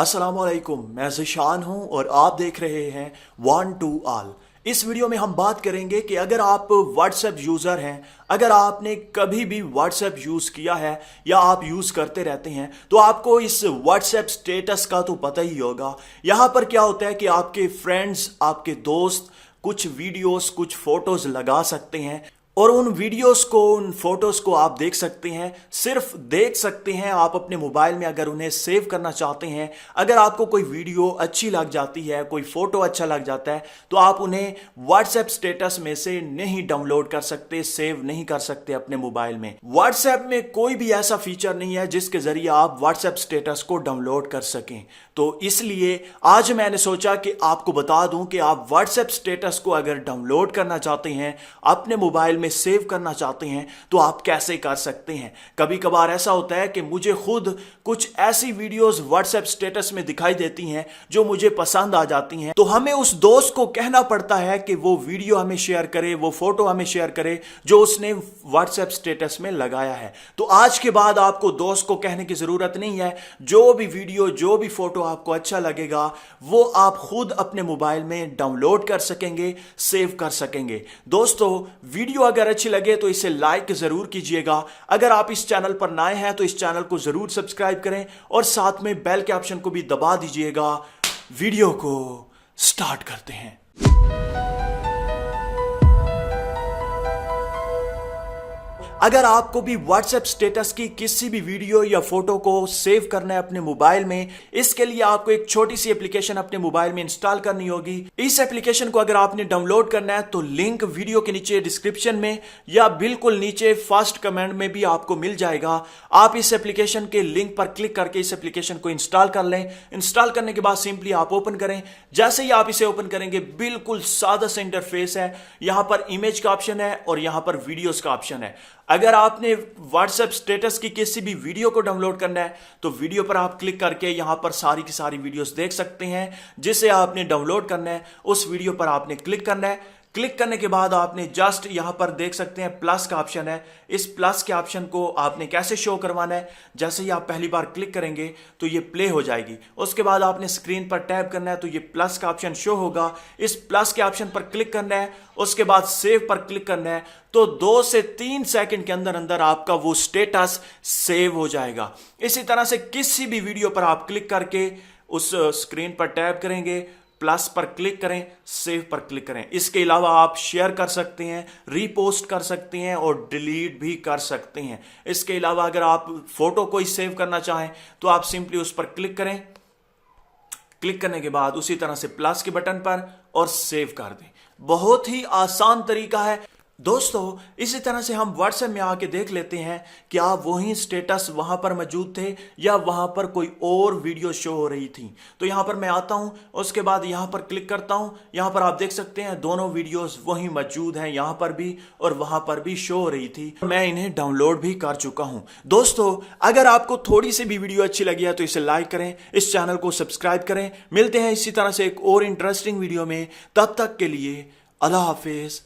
अस्सलामुअलैकुम, मैं ज़िशान हूं और आप देख रहे हैं वन टू ऑल। इस वीडियो में हम बात करेंगे कि अगर आप व्हाट्सएप यूज़र हैं, अगर आपने कभी भी व्हाट्सएप यूज़ किया है या आप यूज़ करते रहते हैं तो आपको इस व्हाट्सएप स्टेटस का तो पता ही होगा। यहाँ पर क्या होता है कि आपके फ्रेंड्स, आपके दोस्त कुछ वीडियोस, कुछ फोटोज़ लगा सकते हैं और उन वीडियोस को, उन फोटोज को आप देख सकते हैं, सिर्फ देख सकते हैं। आप अपने मोबाइल में अगर उन्हें सेव करना चाहते हैं, अगर आपको कोई वीडियो अच्छी लग जाती है, कोई फोटो अच्छा लग जाता है तो आप उन्हें व्हाट्सएप स्टेटस में से नहीं डाउनलोड कर सकते, सेव नहीं कर सकते अपने मोबाइल में। व्हाट्सएप में कोई भी ऐसा फीचर नहीं है जिसके जरिए आप व्हाट्सएप स्टेटस को डाउनलोड कर सकें। तो इसलिए आज मैंने सोचा कि आपको बता दूं कि आप व्हाट्सएप स्टेटस को अगर डाउनलोड करना चाहते हैं, अपने मोबाइल में सेव करना चाहते हैं तो आप कैसे कर सकते हैं। कभी कभार ऐसा होता है कि मुझे खुद कुछ ऐसी वीडियोस व्हाट्सएप स्टेटस में दिखाई देती हैं जो मुझे पसंद आ जाती हैं, तो हमें उस दोस्त को कहना पड़ता है कि वो वीडियो हमें शेयर करे, वो फोटो हमें शेयर करे जो उसने व्हाट्सएप स्टेटस में लगाया है। तो आज के बाद आपको दोस्त को कहने की जरूरत नहीं है। जो भी वीडियो, जो भी फोटो आपको अच्छा लगेगा वो आप खुद अपने मोबाइल में डाउनलोड कर सकेंगे, सेव कर सकेंगे। दोस्तों, वीडियो अगर अच्छी लगे तो इसे लाइक जरूर कीजिएगा। अगर आप इस चैनल पर नए हैं तो इस चैनल को जरूर सब्सक्राइब करें और साथ में बेल के ऑप्शन को भी दबा दीजिएगा। वीडियो को स्टार्ट करते हैं। अगर आपको भी व्हाट्सएप स्टेटस की किसी भी वीडियो या फोटो को सेव करना है अपने मोबाइल में, इसके लिए आपको एक छोटी सी एप्लीकेशन अपने मोबाइल में इंस्टॉल करनी होगी। इस एप्लीकेशन को अगर आपने डाउनलोड करना है तो लिंक वीडियो के नीचे डिस्क्रिप्शन में या बिल्कुल नीचे फर्स्ट कमेंट में भी आपको मिल जाएगा। आप इस एप्लीकेशन के लिंक पर क्लिक करके इस एप्लीकेशन को इंस्टॉल कर लें। इंस्टॉल करने के बाद सिंपली आप ओपन करें। जैसे ही आप इसे ओपन करेंगे बिल्कुल सादा सा इंटरफेस है। यहां पर इमेज का ऑप्शन है और यहां पर वीडियोस का ऑप्शन है। अगर आपने व्हाट्सएप स्टेटस की किसी भी वीडियो को डाउनलोड करना है तो वीडियो पर आप क्लिक करके यहां पर सारी की सारी वीडियोस देख सकते हैं। जिसे आपने डाउनलोड करना है उस वीडियो पर आपने क्लिक करना है। क्लिक करने के बाद आपने जस्ट यहां पर देख सकते हैं प्लस का ऑप्शन है। इस प्लस के ऑप्शन को आपने कैसे शो करवाना है, जैसे ही आप पहली बार क्लिक करेंगे तो ये प्ले हो जाएगी। उसके बाद आपने स्क्रीन पर टैप करना है तो ये प्लस का ऑप्शन शो होगा। इस प्लस के ऑप्शन पर क्लिक करना है, उसके बाद सेव पर क्लिक करना है तो 2 से 3 सेकंड के अंदर अंदर आपका वो स्टेटस सेव हो जाएगा। इसी तरह से किसी भी वीडियो पर आप क्लिक करके उस स्क्रीन पर टैप करेंगे, प्लस पर क्लिक करें, सेव पर क्लिक करें। इसके अलावा आप शेयर कर सकते हैं, रीपोस्ट कर सकते हैं और डिलीट भी कर सकते हैं। इसके अलावा अगर आप फोटो कोई सेव करना चाहें तो आप सिंपली उस पर क्लिक करें। क्लिक करने के बाद उसी तरह से प्लस के बटन पर और सेव कर दें। बहुत ही आसान तरीका है दोस्तों। इसी तरह से हम व्हाट्सएप में आके देख लेते हैं कि आप वही स्टेटस वहां पर मौजूद थे या वहां पर कोई और वीडियो शो हो रही थी। तो यहां पर मैं आता हूं, उसके बाद यहां पर क्लिक करता हूं। यहां पर आप देख सकते हैं दोनों वीडियोस वही मौजूद हैं, यहां पर भी और वहां पर भी शो हो रही थी। मैं इन्हें डाउनलोड भी कर चुका हूं। दोस्तों, अगर आपको थोड़ी सी भी वीडियो अच्छी लगी है तो इसे लाइक करें, इस चैनल को सब्सक्राइब करें। मिलते हैं इसी तरह से एक और इंटरेस्टिंग वीडियो में। तब तक के लिए अल्लाह हाफिज।